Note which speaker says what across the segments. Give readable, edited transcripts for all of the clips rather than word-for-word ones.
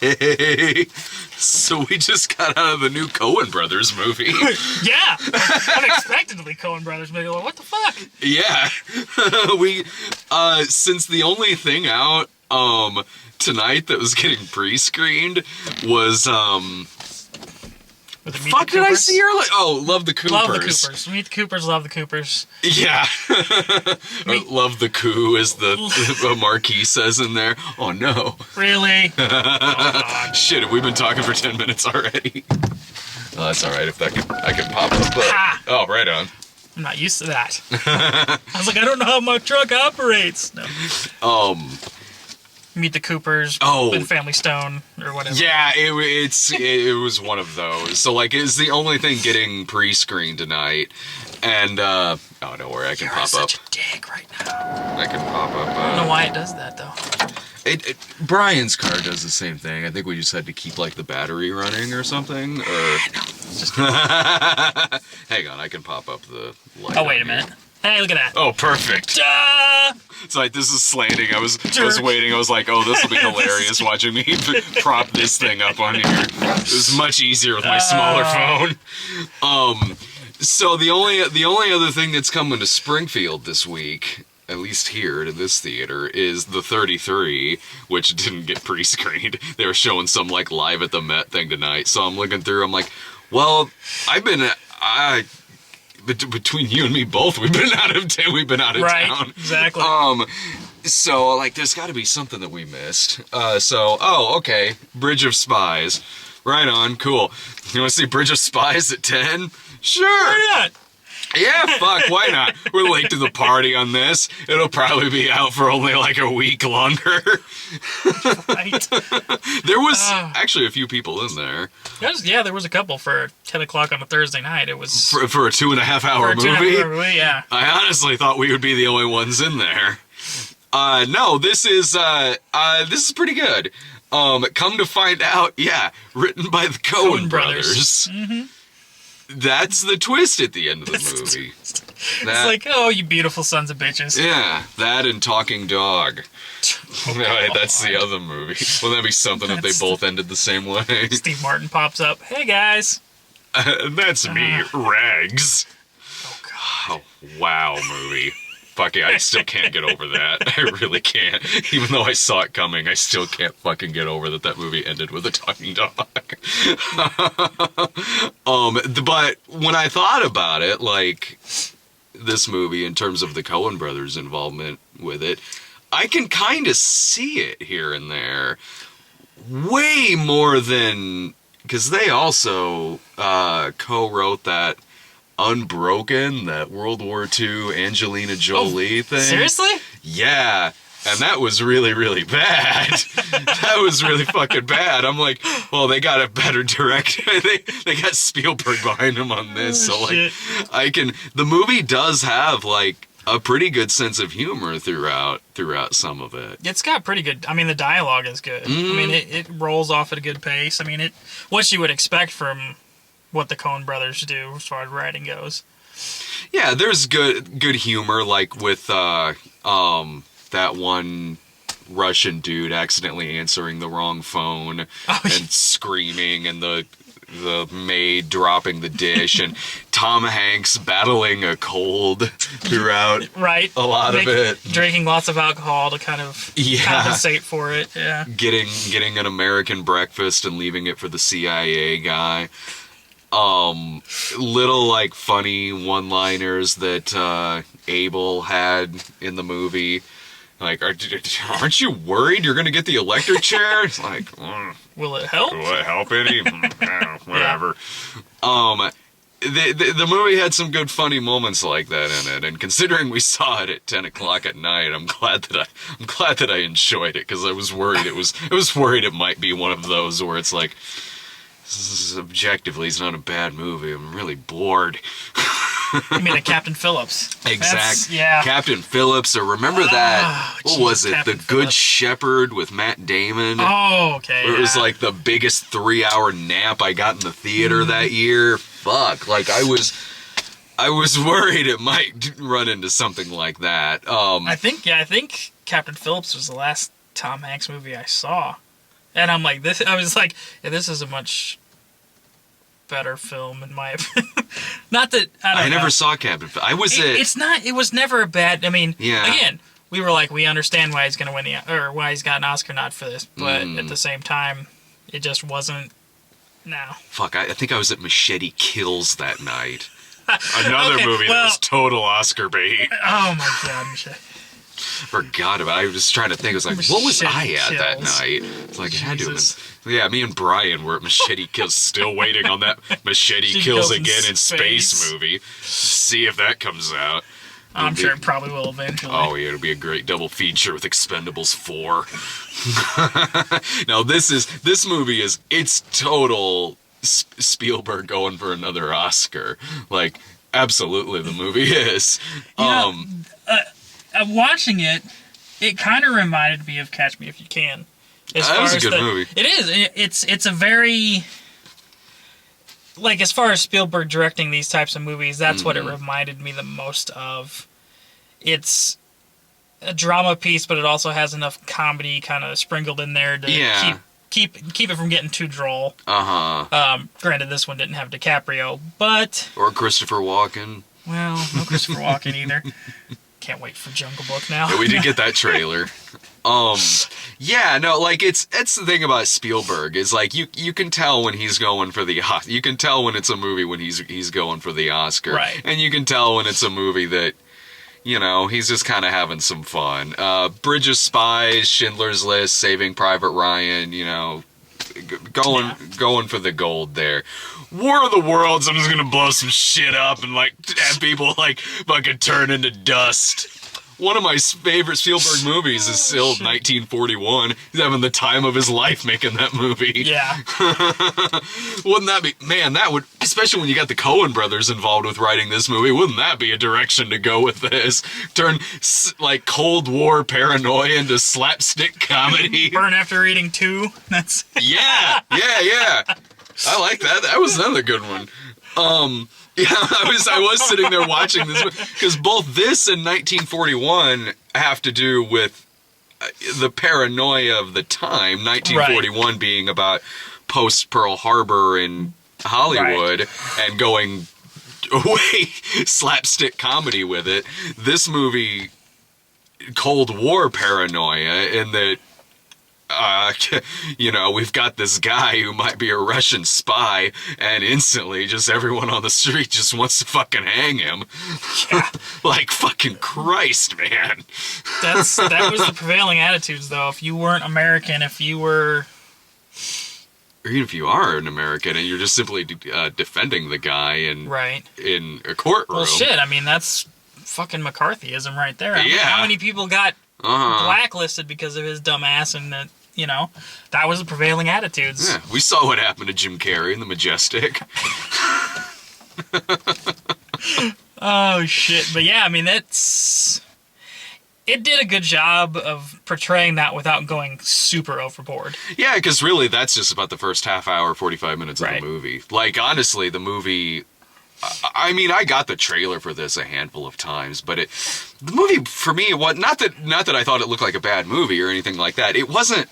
Speaker 1: Hey, so we just got out of the new Coen Brothers movie.
Speaker 2: Yeah, unexpectedly Coen Brothers movie. Like, what the fuck?
Speaker 1: Yeah, we since the only thing out tonight that was getting pre-screened was fuck did I see earlier? Oh, Love the Coopers.
Speaker 2: Love the Coopers. Meet the Coopers, love the Coopers.
Speaker 1: Yeah. Or Love the Coup, as the marquee says in there. Oh, no.
Speaker 2: Really? Oh, God.
Speaker 1: Shit, have we been talking for 10 minutes already? Oh, that's alright if I can pop up. Oh, right on.
Speaker 2: I'm not used to that. I was like, I don't know how my truck operates. No. Meet the Coopers with Family Stone or whatever.
Speaker 1: Yeah, it was one of those. So like it's the only thing getting pre-screened tonight. And oh, don't worry, I can pop up.
Speaker 2: You're such a dick right now.
Speaker 1: I can pop up.
Speaker 2: I don't know why it does that though.
Speaker 1: Brian's car does the same thing. I think we just had to keep like the battery running or something. Or
Speaker 2: Just
Speaker 1: hang on, I can pop up the light.
Speaker 2: Oh wait a minute. Hey, look at that.
Speaker 1: Oh, perfect.
Speaker 2: Duh!
Speaker 1: It's like, this is slanting. I was waiting. I was like, oh, this will be hilarious watching me prop this thing up on here. It was much easier with my smaller phone. So the only other thing that's coming to Springfield this week, at least here to this theater, is the 33, which didn't get pre-screened. They were showing some like live at the Met thing tonight. So I'm looking through. I'm like, well, between you and me both, we've been out of town.
Speaker 2: Right, exactly.
Speaker 1: So like, there's got to be something that we missed. Okay, Bridge of Spies, right on, cool. You want to see Bridge of Spies at 10? Sure.
Speaker 2: Why not?
Speaker 1: Yeah, fuck, why not? We're late to the party on this. It'll probably be out for only like a week longer.
Speaker 2: Right.
Speaker 1: There was actually a few people in there.
Speaker 2: There was a couple for 10 o'clock on a Thursday night. It was...
Speaker 1: For a 2.5 hour movie?
Speaker 2: 2.5 hour movie, yeah.
Speaker 1: I honestly thought we would be the only ones in there. No, this is pretty good. Come to find out, written by the Coen Brothers.
Speaker 2: Mm-hmm.
Speaker 1: That's the twist at the end of the movie.
Speaker 2: It's like, oh, you beautiful sons of bitches.
Speaker 1: Yeah, that and Talking Dog. Right, that's the other movie. Wouldn't that be something if they both ended the same way?
Speaker 2: Steve Martin pops up. Hey, guys.
Speaker 1: That's me, Rags.
Speaker 2: Oh, God.
Speaker 1: Oh, wow, movie. Fuck it, I still can't get over that. I really can't. Even though I saw it coming, I still can't fucking get over that movie ended with a talking dog. But when I thought about it, like, this movie, in terms of the Coen Brothers' involvement with it, I can kind of see it here and there. Way more than... Because they also co-wrote that Unbroken, that World War II Angelina Jolie thing.
Speaker 2: Seriously?
Speaker 1: Yeah. And that was really, really bad. That was really fucking bad. I'm like, well, they got a better director. They got Spielberg behind them on this. So, like, the movie does have, like, a pretty good sense of humor throughout some of it.
Speaker 2: It's got pretty good... I mean, the dialogue is good.
Speaker 1: Mm.
Speaker 2: I mean, it rolls off at a good pace. I mean, what you would expect from what the Coen Brothers do as far as writing goes.
Speaker 1: Yeah, there's good humor, like with that one Russian dude accidentally answering the wrong phone and screaming, and the maid dropping the dish, and Tom Hanks battling a cold throughout
Speaker 2: right.
Speaker 1: a lot of it.
Speaker 2: Drinking lots of alcohol to kind of compensate for it, yeah.
Speaker 1: Getting an American breakfast and leaving it for the CIA guy. Little, like, funny one-liners that Abel had in the movie. Like, aren't you worried you're gonna get the electric chair? It's like,
Speaker 2: will it help?
Speaker 1: Will it help any? Whatever. Yeah. The movie had some good funny moments like that in it, and considering we saw it at 10 o'clock at night, I'm glad that I enjoyed it, because I was worried it might be one of those where it's like, this is objectively, it's not a bad movie. I'm really bored.
Speaker 2: You mean a Captain Phillips?
Speaker 1: Exactly. Yeah. Captain Phillips, or remember that, what was it?
Speaker 2: Captain
Speaker 1: The Good Shepherd with Matt Damon?
Speaker 2: Oh, okay.
Speaker 1: Where it was like the biggest 3-hour nap I got in the theater that year. Fuck. Like, I was worried it might run into something like that.
Speaker 2: I think Captain Phillips was the last Tom Hanks movie I saw. And I'm like, this. I was like, yeah, this is a much better film in my opinion. Not that I
Speaker 1: never saw Captain.
Speaker 2: It's not. It was never a bad. I mean,
Speaker 1: yeah.
Speaker 2: Again, we were like, we understand why he's going to win or why he's got an Oscar nod for this, but at the same time, it just wasn't. No.
Speaker 1: Fuck, I think I was at Machete Kills that night. Another movie that was total Oscar bait.
Speaker 2: Oh my god, Machete.
Speaker 1: Forgot about it. I was just trying to think. I was like, what was I at that night? It's like, it had to have been. Yeah, me and Brian were at Machete Kills, still waiting on that Machete Kills Again in Space movie. See if that comes out.
Speaker 2: I'm sure it probably will eventually.
Speaker 1: Oh, yeah, it'll be a great double feature with Expendables 4. No, this movie it's total Spielberg going for another Oscar. Like, absolutely the movie is.
Speaker 2: Watching it, it kind of reminded me of Catch Me If You Can.
Speaker 1: That was a good movie.
Speaker 2: It is. It's a very... Like, as far as Spielberg directing these types of movies, that's what it reminded me the most of. It's a drama piece, but it also has enough comedy kind of sprinkled in there to keep it from getting too droll. Granted, this one didn't have DiCaprio, but... Or
Speaker 1: Christopher Walken.
Speaker 2: Well, no Christopher Walken either. Can't wait for Jungle Book now.
Speaker 1: Yeah, we did get that trailer. Yeah, no, like it's the thing about Spielberg is like you can tell when he's going for the you can tell when it's a movie when he's going for the Oscar,
Speaker 2: right? And
Speaker 1: you can tell when it's a movie that he's just kind of having some fun. Bridge of Spies, Schindler's List, Saving Private Ryan, going for the gold there. War of the Worlds, I'm just gonna blow some shit up and like have people like fucking turn into dust. One of my favorite Spielberg movies is still 1941. He's having the time of his life making that movie.
Speaker 2: Yeah.
Speaker 1: Wouldn't that be... Man, that would... Especially when you got the Coen brothers involved with writing this movie, wouldn't that be a direction to go with this? Turn, like, Cold War paranoia into slapstick comedy.
Speaker 2: Burn After Reading 2. That's...
Speaker 1: Yeah. I like that. That was another good one. Yeah, I was sitting there watching this because both this and 1941 have to do with the paranoia of the time. 1941 being about post Pearl Harbor in Hollywood and going way slapstick comedy with it. This movie, Cold War paranoia, in that. We've got this guy who might be a Russian spy, and instantly just everyone on the street just wants to fucking hang him.
Speaker 2: Yeah.
Speaker 1: Like, fucking Christ, man.
Speaker 2: That was the prevailing attitudes, though. If you weren't American, if you were...
Speaker 1: Or even if you are an American and you're just simply defending the guy in a courtroom.
Speaker 2: Well, shit, I mean, that's fucking McCarthyism right there. I mean, how many people got... blacklisted because of his dumb ass, and that that was the prevailing attitudes.
Speaker 1: Yeah, we saw what happened to Jim Carrey in The Majestic.
Speaker 2: Oh shit! But yeah, I mean it did a good job of portraying that without going super overboard.
Speaker 1: Yeah, because really that's just about the first half hour, 45 minutes of the movie. Like honestly, the movie. I mean, I got the trailer for this a handful of times, but the movie for me, not that I thought it looked like a bad movie or anything like that. It wasn't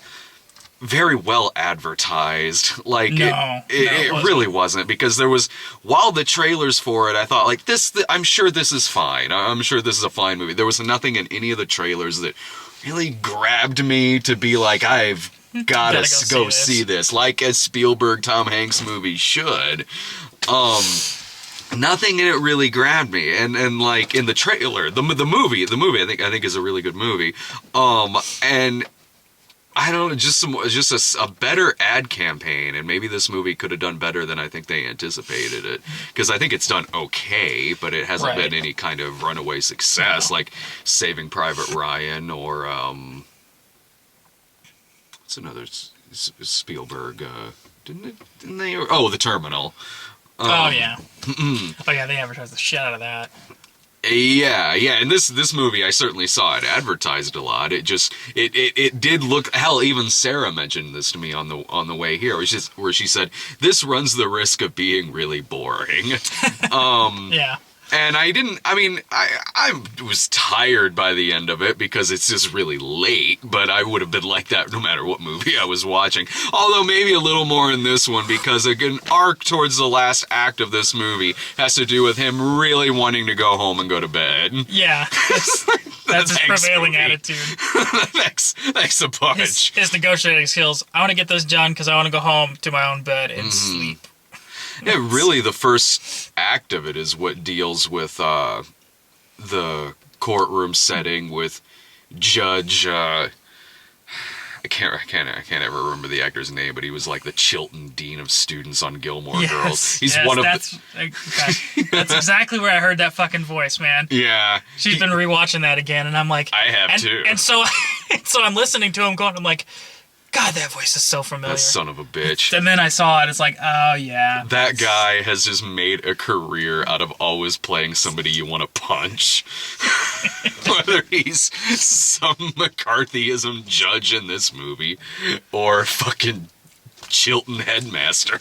Speaker 1: very well advertised. Like it really wasn't, because there was, while the trailers for it, I thought like I'm sure this is fine. I'm sure this is a fine movie. There was nothing in any of the trailers that really grabbed me to be like, I've gotta go see this, like a Spielberg Tom Hanks movie should. Nothing in it really grabbed me, and like in the trailer, the movie I think is a really good movie, and I don't know, just a better ad campaign, and maybe this movie could have done better than I think they anticipated it, because I think it's done okay, but it hasn't been any kind of runaway success like Saving Private Ryan or what's another Spielberg? Didn't they? Oh, The Terminal.
Speaker 2: Oh yeah, they advertised the shit out of that.
Speaker 1: Yeah, and this movie, I certainly saw it advertised a lot. It just it did look, hell, even Sarah mentioned this to me on the way here, where she said this runs the risk of being really boring.
Speaker 2: Yeah.
Speaker 1: And I was tired by the end of it because it's just really late, but I would have been like that no matter what movie I was watching. Although maybe a little more in this one because an arc towards the last act of this movie has to do with him really wanting to go home and go to bed.
Speaker 2: Yeah. That's his prevailing attitude.
Speaker 1: Thanks a bunch.
Speaker 2: His negotiating skills. I want to get this done because I want to go home to my own bed and sleep.
Speaker 1: Yeah, really, the first act of it is what deals with the courtroom setting with Judge. I can't ever remember the actor's name, but he was like the Chilton Dean of Students on Gilmore Girls. He's one of
Speaker 2: that's exactly where I heard that fucking voice, man.
Speaker 1: Yeah,
Speaker 2: she's been rewatching that again, and I'm like,
Speaker 1: I have too.
Speaker 2: And so I'm listening to him going, I'm like, God, that voice is so familiar.
Speaker 1: That son of a bitch.
Speaker 2: And then I saw it. It's like, oh, yeah.
Speaker 1: That guy has just made a career out of always playing somebody you want to punch. Whether he's some McCarthyism judge in this movie or fucking Chilton headmaster.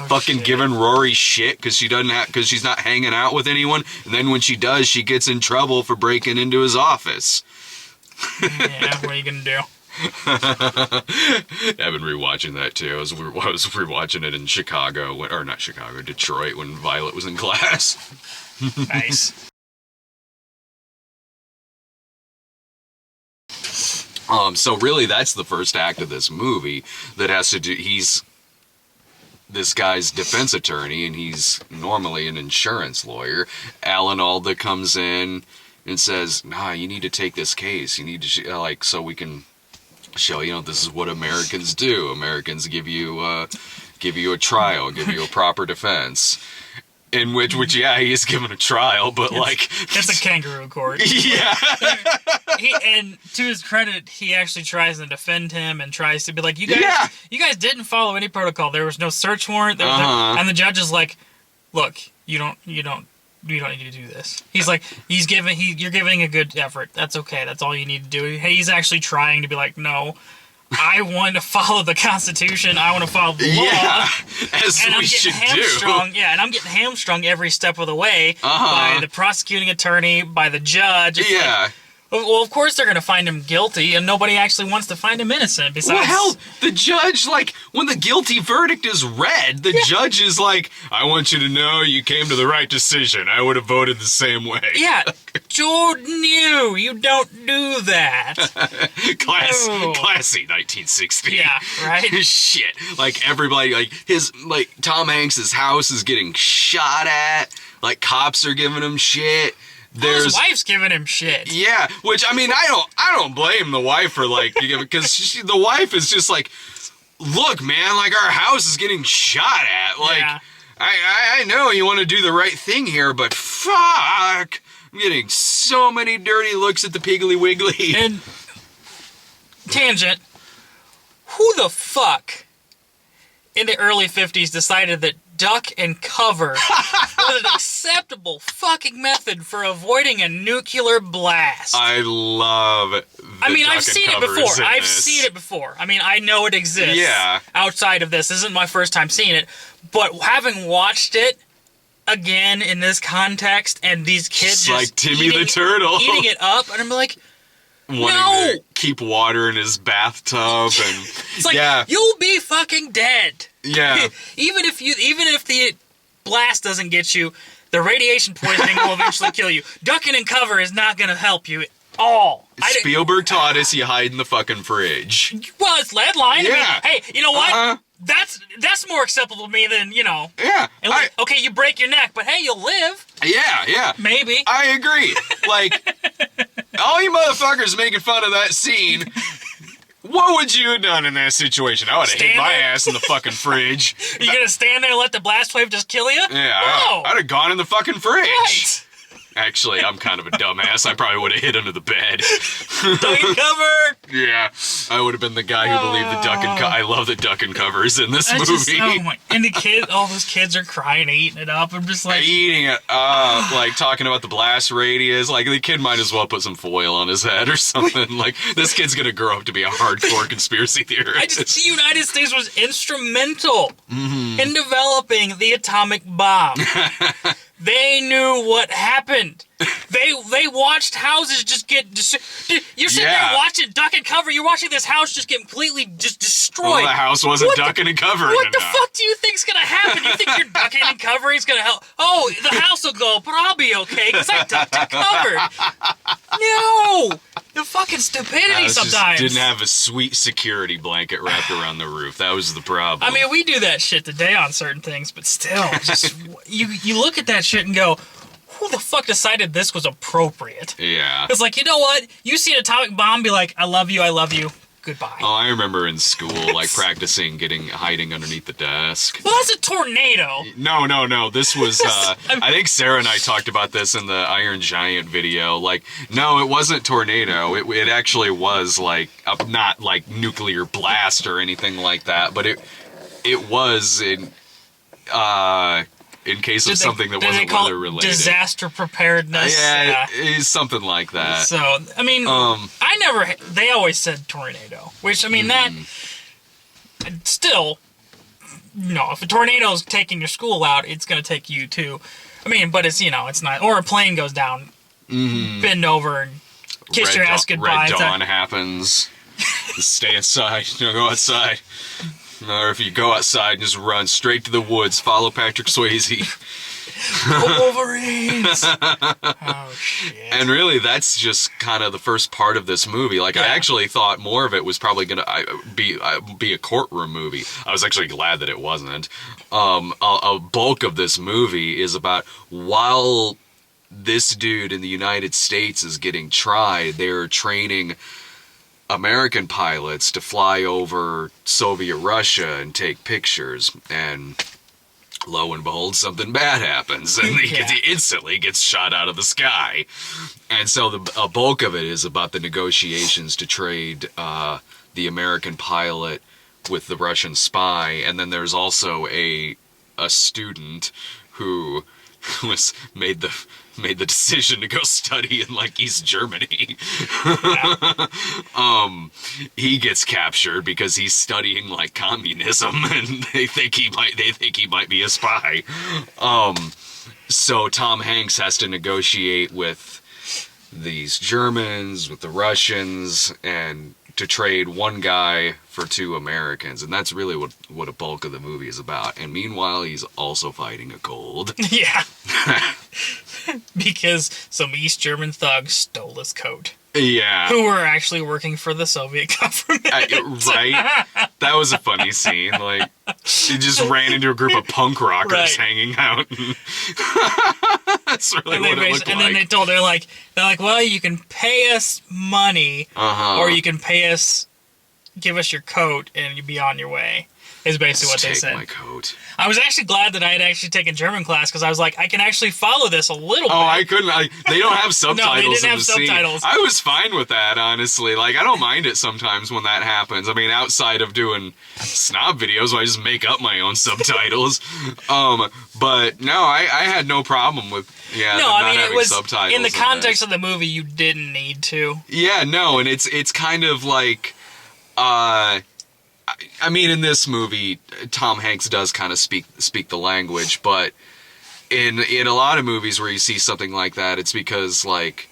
Speaker 1: Fucking
Speaker 2: shit.
Speaker 1: giving Rory shit because she's not hanging out with anyone. And then when she does, she gets in trouble for breaking into his office.
Speaker 2: Yeah, what are you gonna do?
Speaker 1: I've been rewatching that too. I was rewatching it in Detroit when Violet was in class.
Speaker 2: Nice.
Speaker 1: So really that's the first act of this movie that has to do, he's this guy's defense attorney and he's normally an insurance lawyer. Alan Alda comes in and says, nah, you need to take this case. You need to, so we can show, this is what Americans do. Americans give you a trial, give you a proper defense. In which he is given a trial, but
Speaker 2: it's a kangaroo court.
Speaker 1: Yeah.
Speaker 2: And to his credit, he actually tries to defend him and tries to be like, you guys didn't follow any protocol. There was no search warrant. And the judge is like, look, you don't need to do this. He's like, you're giving a good effort. That's okay. That's all you need to do. He's actually trying to be like, no, I want to follow the Constitution. I want to follow the law.
Speaker 1: Yeah, as
Speaker 2: and
Speaker 1: we should do.
Speaker 2: Yeah, and I'm getting hamstrung every step of the way by the prosecuting attorney, by the judge. It's well, of course they're going to find him guilty, and nobody actually wants to find him innocent. Besides,
Speaker 1: well, hell, the judge, when the guilty verdict is read, the judge is like, I want you to know you came to the right decision. I would have voted the same way.
Speaker 2: Yeah, Jordan, you don't do that.
Speaker 1: Classy 1960.
Speaker 2: Yeah, right?
Speaker 1: Shit. Everybody, Tom Hanks' house is getting shot at. Cops are giving him shit.
Speaker 2: His wife's giving him shit.
Speaker 1: Yeah, which I don't blame the wife for because the wife is just like, look, man, our house is getting shot at. I know you want to do the right thing here, but fuck, I'm getting so many dirty looks at the Piggly Wiggly.
Speaker 2: And tangent, who the fuck in the early 50s decided that duck and cover was an acceptable fucking method for avoiding a nuclear blast?
Speaker 1: I love it.
Speaker 2: I've seen it before. I've seen it before. I know it exists.
Speaker 1: Yeah.
Speaker 2: Outside of this isn't my first time seeing it, but having watched it again in this context, and these kids just
Speaker 1: like Timmy the Turtle
Speaker 2: eating it up, and I'm like,
Speaker 1: wanting to keep water in his bathtub, and
Speaker 2: it's like, you'll be fucking dead.
Speaker 1: Yeah.
Speaker 2: Even if the blast doesn't get you, the radiation poisoning will eventually kill you. Ducking and cover is not going to help you at all.
Speaker 1: Spielberg taught us you hide in the fucking fridge.
Speaker 2: Well, it's lead line.
Speaker 1: Yeah.
Speaker 2: Hey, you know what? That's more acceptable to me than,
Speaker 1: Yeah.
Speaker 2: Okay, you break your neck, but hey, you'll live.
Speaker 1: Yeah.
Speaker 2: Maybe.
Speaker 1: I agree. All you motherfuckers making fun of that scene, what would you have done in that situation? I would have hid my ass in the fucking fridge.
Speaker 2: You gonna stand there and let the blast wave just kill you?
Speaker 1: Yeah,
Speaker 2: No.
Speaker 1: I'd have gone in the fucking fridge.
Speaker 2: Right.
Speaker 1: Actually, I'm kind of a dumbass. I probably would have hid under the bed.
Speaker 2: Duck and cover!
Speaker 1: Yeah, I would have been the guy who believed the duck and I love the duck and covers in this movie.
Speaker 2: And all those kids are crying, eating it up. I'm just like...
Speaker 1: Eating it like talking about the blast radius. Like, the kid might as well put some foil on his head or something. Like, this kid's gonna grow up to be a hardcore conspiracy theorist.
Speaker 2: The United States was instrumental in developing the atomic bomb. They knew what happened. They watched houses just get... You're sitting there watching Duck and Cover. You're watching this house just get completely just destroyed.
Speaker 1: Well, the house wasn't ducking and covering
Speaker 2: What the
Speaker 1: enough.
Speaker 2: fuck do you think's gonna happen? You think your ducking and covering's gonna help? Oh, the house will go, but I'll be okay because I ducked and covered. No! The fucking stupidity sometimes.
Speaker 1: Just didn't have a sweet security blanket wrapped around the roof. That was the problem.
Speaker 2: I mean, we do that shit today on certain things, but still, just you look at that shit and go, who the fuck decided this was appropriate?
Speaker 1: Yeah.
Speaker 2: It's like, you know what? You see an atomic bomb, be like, I love you, goodbye.
Speaker 1: Oh, I remember in school, like, practicing hiding underneath the desk.
Speaker 2: Well, that's a tornado.
Speaker 1: No. This was, I think Sarah and I talked about this in the Iron Giant video. Like, no, it wasn't tornado. It actually was, like, not, like, nuclear blast or anything like that, but it was in case of something that wasn't weather related.
Speaker 2: Disaster preparedness.
Speaker 1: Yeah, it's something like that.
Speaker 2: So, I mean, they always said tornado, which, I mean, that, still, if a tornado's taking your school out, it's going to take you too. I mean, but it's, it's not, or a plane goes down, bend over and kiss your ass goodbye.
Speaker 1: Red dawn happens. Stay inside. Don't go outside. Or if you go outside, just run straight to the woods. Follow Patrick Swayze.
Speaker 2: Wolverines! Oh, shit.
Speaker 1: And really, that's just kind of the first part of this movie. Like, I actually thought more of it was probably going to be a courtroom movie. I was actually glad that it wasn't. A bulk of this movie is about while this dude in the United States is getting tried, they're training American pilots to fly over Soviet Russia and take pictures, and lo and behold, something bad happens, and he instantly gets shot out of the sky. And so a bulk of it is about the negotiations to trade the American pilot with the Russian spy, and then there's also a student who made the decision to go study in, like, East Germany. He gets captured because he's studying, like, communism, and they think he might be a spy. So Tom Hanks has to negotiate with these Germans, with the Russians, and to trade one guy for two Americans, and that's really what a bulk of the movie is about. And meanwhile, he's also fighting a cold.
Speaker 2: Yeah. Because some East German thugs stole his coat.
Speaker 1: Yeah.
Speaker 2: Who were actually working for the Soviet government.
Speaker 1: Right? That was a funny scene. Like, he just ran into a group of punk rockers hanging out. That's really what it looked like.
Speaker 2: And then they're like, well, you can pay us money, or you can give us your coat, and you'd be on your way. Is basically what they said.
Speaker 1: Take my coat.
Speaker 2: I was actually glad that I had actually taken German class, because I was like, I can actually follow this a little bit.
Speaker 1: Oh, I couldn't. They don't have subtitles.
Speaker 2: No, they didn't have
Speaker 1: scene.
Speaker 2: subtitles.
Speaker 1: I was fine with that, honestly. Like, I don't mind it sometimes when that happens. I mean, outside of doing snob videos, I just make up my own subtitles. But no, I had no problem with not having subtitles.
Speaker 2: In the context of the movie, you didn't need to.
Speaker 1: Yeah, no, and it's kind of like, I mean, in this movie, Tom Hanks does kind of speak the language, but in a lot of movies where you see something like that, it's because, like,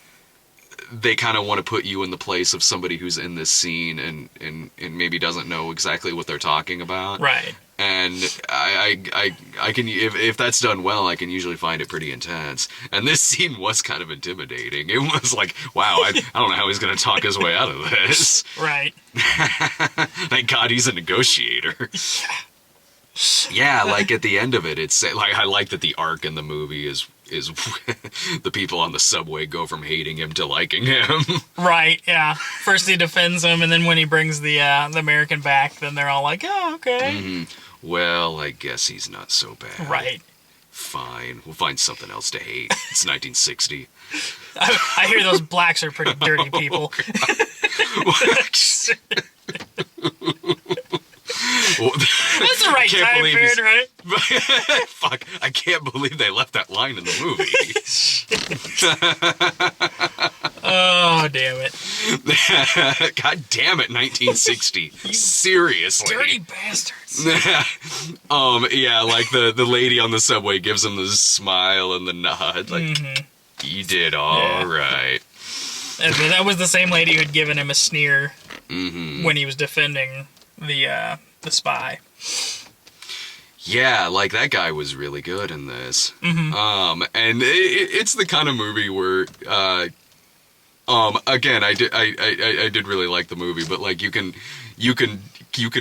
Speaker 1: they kind of want to put you in the place of somebody who's in this scene and maybe doesn't know exactly what they're talking about.
Speaker 2: Right.
Speaker 1: And I can, if that's done well, I can usually find it pretty intense. And this scene was kind of intimidating. It was like, wow, I don't know how he's going to talk his way out of this.
Speaker 2: Right.
Speaker 1: Thank God he's a negotiator. Yeah, like at the end of it, it's like, I like that the arc in the movie is the people on the subway go from hating him to liking him. Right,
Speaker 2: yeah. First he defends him, and then when he brings the American back, then they're all like, oh, okay.
Speaker 1: Mm-hmm. Well, I guess he's not so bad.
Speaker 2: Right.
Speaker 1: Fine, we'll find something else to hate. It's 1960.
Speaker 2: I hear those blacks are pretty dirty people. That's the right time period, right?
Speaker 1: Fuck, I can't believe they left that line in the movie.
Speaker 2: Oh, damn it.
Speaker 1: God damn it, 1960. Seriously.
Speaker 2: Dirty bastards.
Speaker 1: Yeah, like the lady on the subway gives him the smile and the nod, like, you did all right.
Speaker 2: And that was the same lady who had given him a sneer when he was defending the spy.
Speaker 1: Yeah, like that guy was really good in this. And it's the kind of movie where, again, I did really like the movie, but like you can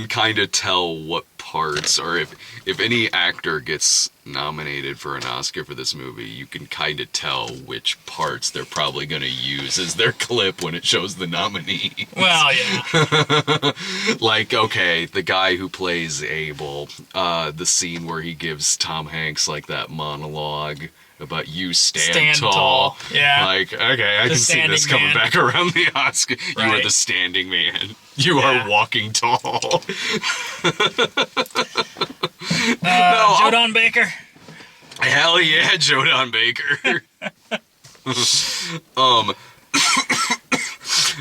Speaker 1: kind of tell what parts, or if any actor gets nominated for an Oscar for this movie, you can kind of tell which parts they're probably going to use as their clip when it shows the nominee.
Speaker 2: Well, yeah.
Speaker 1: Like, okay, the guy who plays Abel, the scene where he gives Tom Hanks like that monologue about you stand tall.
Speaker 2: Yeah.
Speaker 1: Like, okay, I can see this coming back around the Oscar. Right. You are the standing man. You are walking tall.
Speaker 2: Joe Don Baker.
Speaker 1: Hell yeah, Joe Don Baker.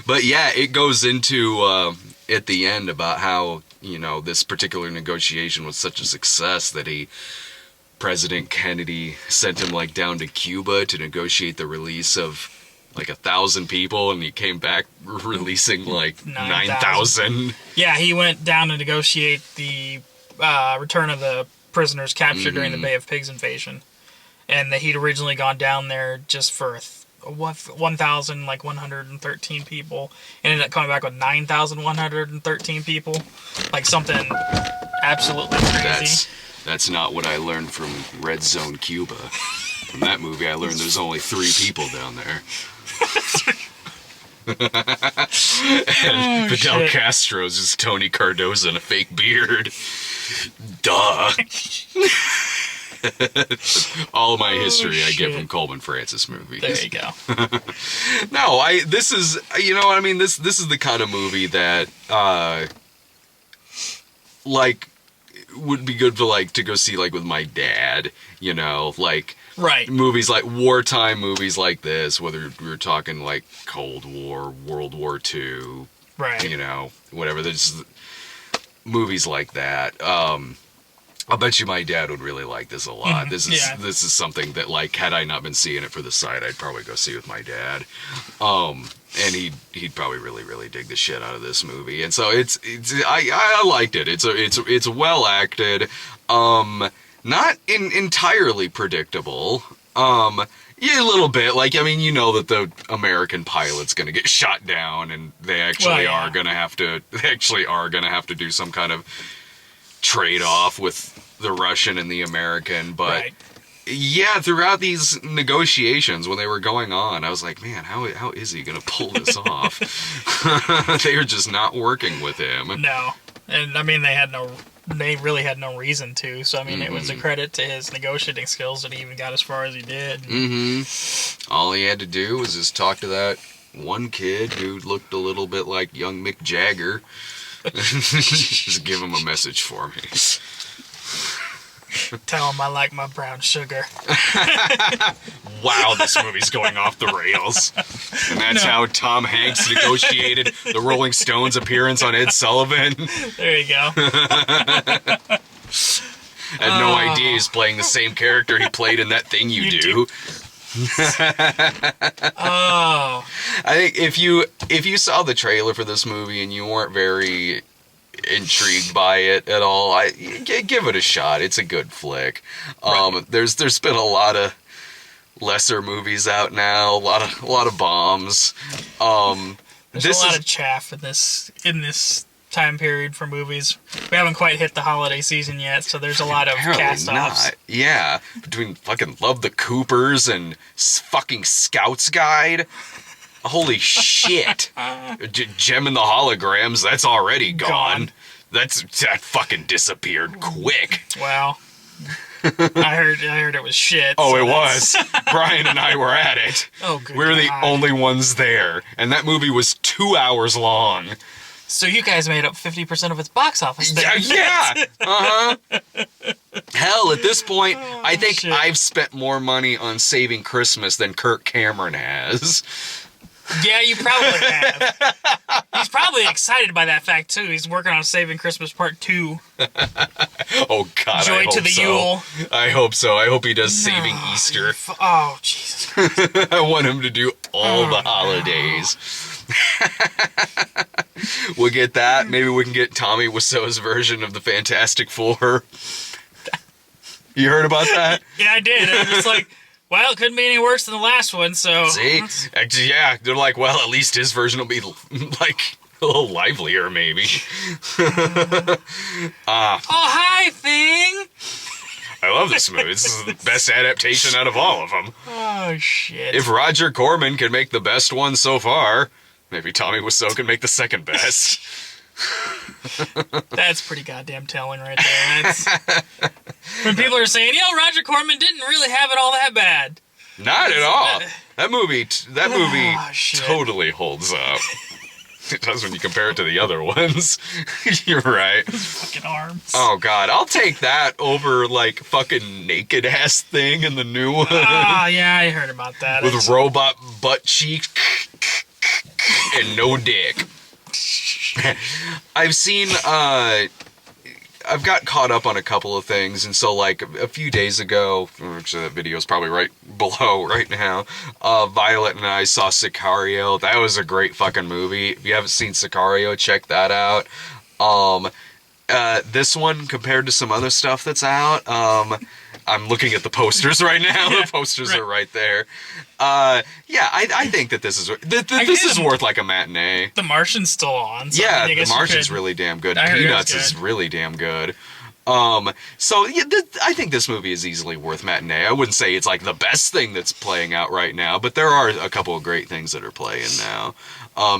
Speaker 1: But yeah, it goes into at the end about how, this particular negotiation was such a success that President Kennedy sent him like down to Cuba to negotiate the release of like 1,000 people, and he came back releasing like 9,000.
Speaker 2: Yeah, he went down to negotiate the return of the prisoners captured during the Bay of Pigs invasion, and that he'd originally gone down there just for 1,113 people, and ended up coming back with 9,113 people, like something absolutely crazy.
Speaker 1: That's not what I learned from Red Zone Cuba. From that movie, I learned there's only 3 people down there. And Fidel Castro's is Tony Cardoza and a fake beard. Duh. All of my history I get from Coleman Francis movies.
Speaker 2: There you go.
Speaker 1: No, this is, this is the kind of movie that, like, would be good to go see, like, with my dad, like,
Speaker 2: right.
Speaker 1: Movies like wartime movies like this, whether we were talking like Cold War, World War II,
Speaker 2: right?
Speaker 1: Whatever. There's movies like that. I'll bet you my dad would really like this a lot. This is something that, like, had I not been seeing it for the site, I'd probably go see with my dad. And he'd probably really, really dig the shit out of this movie. And so I liked it. It's well acted. Not entirely predictable. Yeah, a little bit. Like, that the American pilot's gonna get shot down, and they actually are gonna have to do some kind of trade-off with the Russian and the American. But yeah, throughout these negotiations, when they were going on, I was like, man, how is he gonna pull this off? They were just not working with him.
Speaker 2: No, and they really had no reason to. So it was a credit to his negotiating skills that he even got as far as he did.
Speaker 1: All he had to do was just talk to that one kid who looked a little bit like young Mick Jagger. Just give him a message for me.
Speaker 2: Tell him I like my brown sugar.
Speaker 1: Wow, this movie's going off the rails. And that's how Tom Hanks negotiated the Rolling Stones appearance on Ed Sullivan.
Speaker 2: There you go.
Speaker 1: Had no idea he's playing the same character he played in That Thing You Do.
Speaker 2: Oh.
Speaker 1: I think if you saw the trailer for this movie and you weren't very intrigued by it at all, give it a shot. It's a good flick. There's been a lot of lesser movies out now, a lot of bombs.
Speaker 2: There's a lot of chaff in this time period for movies. We haven't quite hit the holiday season yet, so there's a lot of cast-offs.
Speaker 1: Yeah, between fucking Love the Coopers and fucking Scouts Guide. Holy shit. Gem and the Holograms, that's already gone. That fucking disappeared quick.
Speaker 2: Wow. I heard it was shit.
Speaker 1: Oh,
Speaker 2: so
Speaker 1: it
Speaker 2: that's-
Speaker 1: was. Brian and I were at it.
Speaker 2: Oh, good
Speaker 1: We're the
Speaker 2: God.
Speaker 1: only ones there. And that movie was 2 hours long.
Speaker 2: So you guys made up 50% of its box office.
Speaker 1: Yeah,
Speaker 2: Then.
Speaker 1: yeah. Uh-huh. Hell, at this point, I think
Speaker 2: shit.
Speaker 1: I've spent more money on Saving Christmas than Kirk Cameron has.
Speaker 2: Yeah, you probably have. He's probably excited by that fact, too. He's working on Saving Christmas Part 2.
Speaker 1: Oh, God,
Speaker 2: Joy
Speaker 1: I hope
Speaker 2: to the
Speaker 1: so.
Speaker 2: Yule.
Speaker 1: I hope so. I hope he does Saving
Speaker 2: No,
Speaker 1: Easter.
Speaker 2: Oh, Jesus.
Speaker 1: I want him to do all the holidays. We'll get that. Maybe we can get Tommy Wiseau's version of the Fantastic Four. You heard about that?
Speaker 2: Yeah, I did. I'm just like, well, it couldn't be any worse than the last one, so...
Speaker 1: See? Actually, yeah, they're like, well, at least his version will be, like, a little livelier, maybe.
Speaker 2: Oh, hi, Thing!
Speaker 1: I love this movie. This is the best adaptation out of all of them.
Speaker 2: Oh, shit.
Speaker 1: If Roger Corman can make the best one so far, maybe Tommy Wiseau can make the second best.
Speaker 2: That's pretty goddamn telling right there. That's... When people are saying, Roger Corman didn't really have it all that bad.
Speaker 1: Not at all. That movie
Speaker 2: Oh, shit.
Speaker 1: totally holds up. It does when you compare it to the other ones. You're right.
Speaker 2: Fucking arms.
Speaker 1: Oh, God. I'll take that over, like, fucking naked-ass Thing in the new one.
Speaker 2: Oh, yeah, I heard about that.
Speaker 1: With
Speaker 2: It's-
Speaker 1: robot butt cheeks and no dick. I've seen, I've got caught up on a couple of things, and so, like, a few days ago, which that video is probably right below right now, Violet and I saw Sicario. That was a great fucking movie. If you haven't seen Sicario, check that out. This one, compared to some other stuff that's out, I'm looking at the posters right now.
Speaker 2: Yeah,
Speaker 1: the posters
Speaker 2: right.
Speaker 1: are right there. Yeah, I think that this is this is worth like a matinee.
Speaker 2: The Martian's still on. So
Speaker 1: Yeah,
Speaker 2: I
Speaker 1: The
Speaker 2: guess you
Speaker 1: Martian's
Speaker 2: could-
Speaker 1: really damn good.
Speaker 2: I heard it was
Speaker 1: Peanuts
Speaker 2: good.
Speaker 1: is really damn good. So yeah, I think this movie is easily worth matinee. I wouldn't say it's like the best thing that's playing out right now, but there are a couple of great things that are playing now.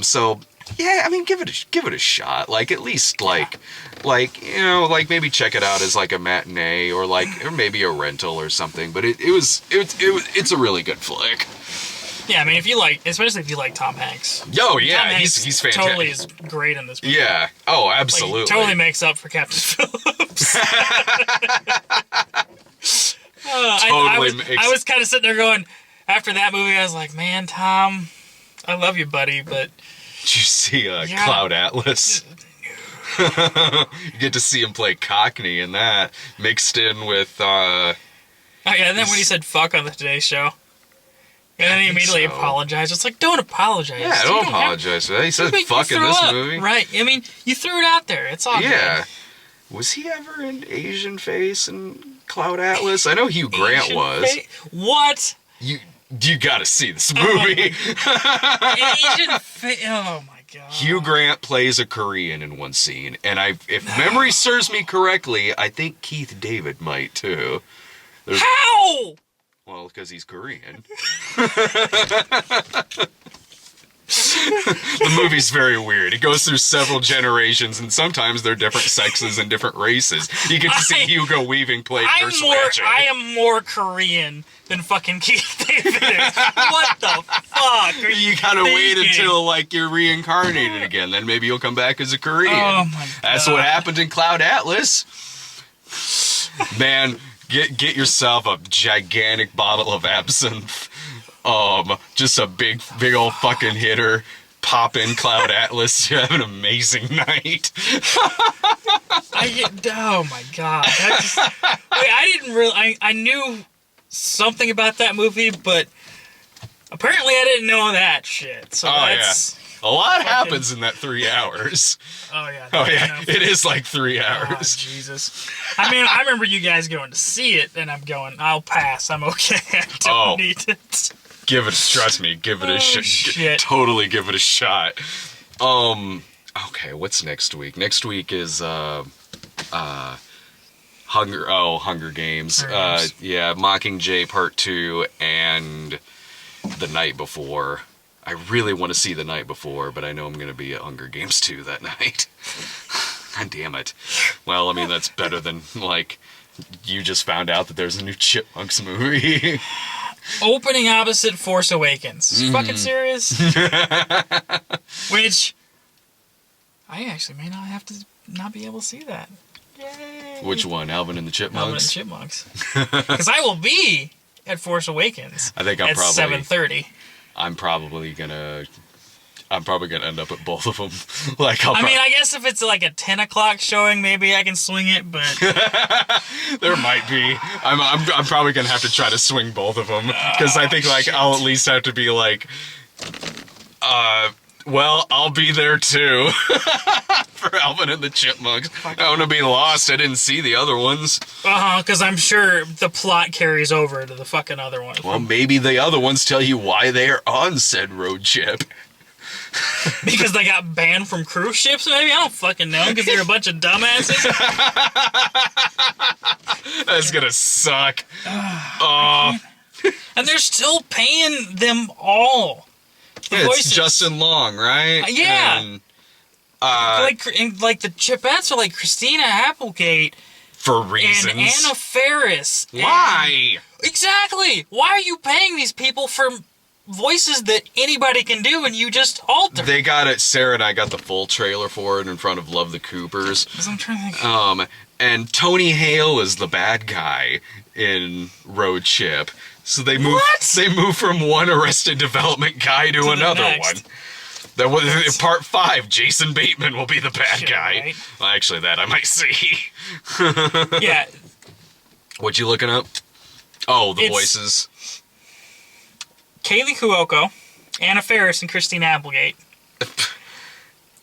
Speaker 1: So yeah, I mean, give it a shot. Like at least like you know, like maybe check it out as like a matinee or maybe a rental or something. But it's a really good flick.
Speaker 2: Yeah, I mean, especially if you like Tom Hanks.
Speaker 1: Oh yeah,
Speaker 2: Tom Hanks
Speaker 1: he's fantastic.
Speaker 2: Totally is great in this movie.
Speaker 1: Yeah. Oh,
Speaker 2: Like,
Speaker 1: absolutely.
Speaker 2: totally makes up for Captain Phillips. I was kind of sitting there going, after that movie, I was like, man, Tom, I love you, buddy, but...
Speaker 1: Did you see
Speaker 2: Yeah.
Speaker 1: Cloud Atlas? You get to see him play Cockney in that, mixed in with...
Speaker 2: Oh, yeah, and then when he said fuck on the Today Show, and then he
Speaker 1: think
Speaker 2: immediately
Speaker 1: so.
Speaker 2: apologized. It's like, don't apologize.
Speaker 1: Yeah,
Speaker 2: You
Speaker 1: don't
Speaker 2: have-
Speaker 1: apologize for that. He said
Speaker 2: you
Speaker 1: fuck in
Speaker 2: threw
Speaker 1: this
Speaker 2: up.
Speaker 1: movie.
Speaker 2: Right. I mean, you threw it out there. It's all
Speaker 1: Yeah.
Speaker 2: good.
Speaker 1: Was he ever an Asian face in Cloud Atlas? I know Hugh Grant
Speaker 2: Asian
Speaker 1: was.
Speaker 2: What?
Speaker 1: You gotta see this movie.
Speaker 2: Asian oh, my God.
Speaker 1: Hugh Grant plays a Korean in one scene, and if memory serves me correctly, I think Keith David might too.
Speaker 2: How?
Speaker 1: Well, because he's Korean. The movie's very weird. It goes through several generations, and sometimes they're different sexes and different races. You get to see Hugo Weaving play Nurse Ratched.
Speaker 2: I am more Korean than fucking Keith David is. What the fuck are you
Speaker 1: You gotta wait
Speaker 2: thinking?
Speaker 1: until like you're reincarnated again. Then maybe you'll come back as a Korean.
Speaker 2: Oh my God.
Speaker 1: That's what happened in Cloud Atlas. Man, get yourself a gigantic bottle of absinthe. Just a big old fucking hitter. Pop in Cloud Atlas. You have an amazing night.
Speaker 2: Oh my God. I didn't really. I knew something about that movie, but apparently I didn't know that shit. So that's.
Speaker 1: A lot happens in that 3 hours.
Speaker 2: Oh yeah.
Speaker 1: Oh yeah,
Speaker 2: enough.
Speaker 1: it is like 3
Speaker 2: Oh,
Speaker 1: hours.
Speaker 2: Jesus. I mean, I remember you guys going to see it, and I'm going, I'll pass. I'm okay. I don't need it.
Speaker 1: Trust me, give it a shot.
Speaker 2: Shit.
Speaker 1: Totally give it a shot. Okay, what's next week? Next week is Hunger Games.
Speaker 2: Hunger Games.
Speaker 1: Yeah, Mockingjay Part 2 and The Night Before. I really want to see The Night Before, but I know I'm going to be at Hunger Games 2 that night. God damn it. Well, I mean, that's better than, like, you just found out that there's a new Chipmunks movie.
Speaker 2: Opening opposite Force Awakens. You fucking serious? Which, I actually may not have to not be able to see that. Yay!
Speaker 1: Which one? Alvin and the Chipmunks?
Speaker 2: Alvin and the Chipmunks. Because I will be at Force Awakens.
Speaker 1: I think
Speaker 2: at 7:30.
Speaker 1: I'm probably gonna end up at both of them. Like,
Speaker 2: I guess if it's like a 10 o'clock showing, maybe I can swing it, but
Speaker 1: there might be. I'm probably gonna have to try to swing both of them because I think like I'll at least have to be like, well, I'll be there too for Alvin and the Chipmunks. I don't want to be lost. I didn't see the other ones.
Speaker 2: Because I'm sure the plot carries over to the fucking other one.
Speaker 1: Well, maybe the other ones tell you why they're on said road trip.
Speaker 2: Because they got banned from cruise ships, maybe? I don't fucking know, because they're a bunch of dumbasses.
Speaker 1: That's gonna suck.
Speaker 2: And they're still paying them all.
Speaker 1: Yeah,
Speaker 2: voices.
Speaker 1: it's Justin Long, right?
Speaker 2: Yeah.
Speaker 1: And,
Speaker 2: like the Chipettes are like Christina Applegate.
Speaker 1: For reasons.
Speaker 2: And Anna Faris.
Speaker 1: Why?
Speaker 2: Exactly! Why are you paying these people for voices that anybody can do and you just alter?
Speaker 1: They got it. Sarah and I got the full trailer for it in front of Love the Coopers.
Speaker 2: I'm trying to think.
Speaker 1: And Tony Hale is the bad guy in Road Chip. So they move.
Speaker 2: What?
Speaker 1: They move from one Arrested Development guy to another one. That was in part 5. Jason Bateman will be the bad guy.
Speaker 2: Right.
Speaker 1: Well, actually, that I might see.
Speaker 2: Yeah.
Speaker 1: What you looking up? Oh, the voices.
Speaker 2: Kaylee Cuoco, Anna Faris, and Christina Applegate.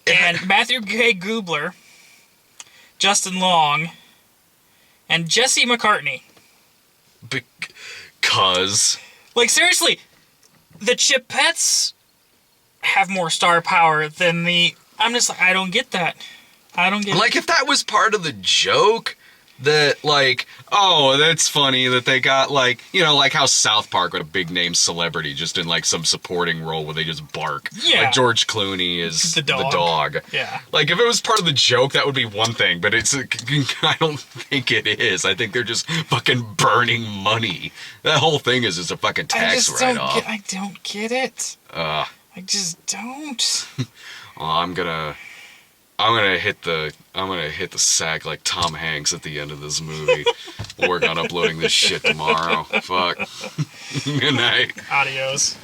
Speaker 2: And Matthew Gray Gubler, Justin Long, and Jesse McCartney.
Speaker 1: Because...
Speaker 2: Like, seriously, the Chipettes have more star power than the... I'm just like, I don't get that. I don't get it.
Speaker 1: Like, if that was part of the joke... That, like, oh, that's funny that they got, like, you know, like how South Park got a big-name celebrity just in, like, some supporting role where they just bark.
Speaker 2: Yeah.
Speaker 1: Like, George Clooney is the dog.
Speaker 2: Yeah.
Speaker 1: Like, if it was part of the joke, that would be one thing, but it's, I don't think it is. I think they're just fucking burning money. That whole thing is just a fucking tax write-off.
Speaker 2: I don't get it. I just don't.
Speaker 1: Well, I'm gonna hit the sack like Tom Hanks at the end of this movie. We'll work on uploading this shit tomorrow. Fuck. Good night.
Speaker 2: Adios.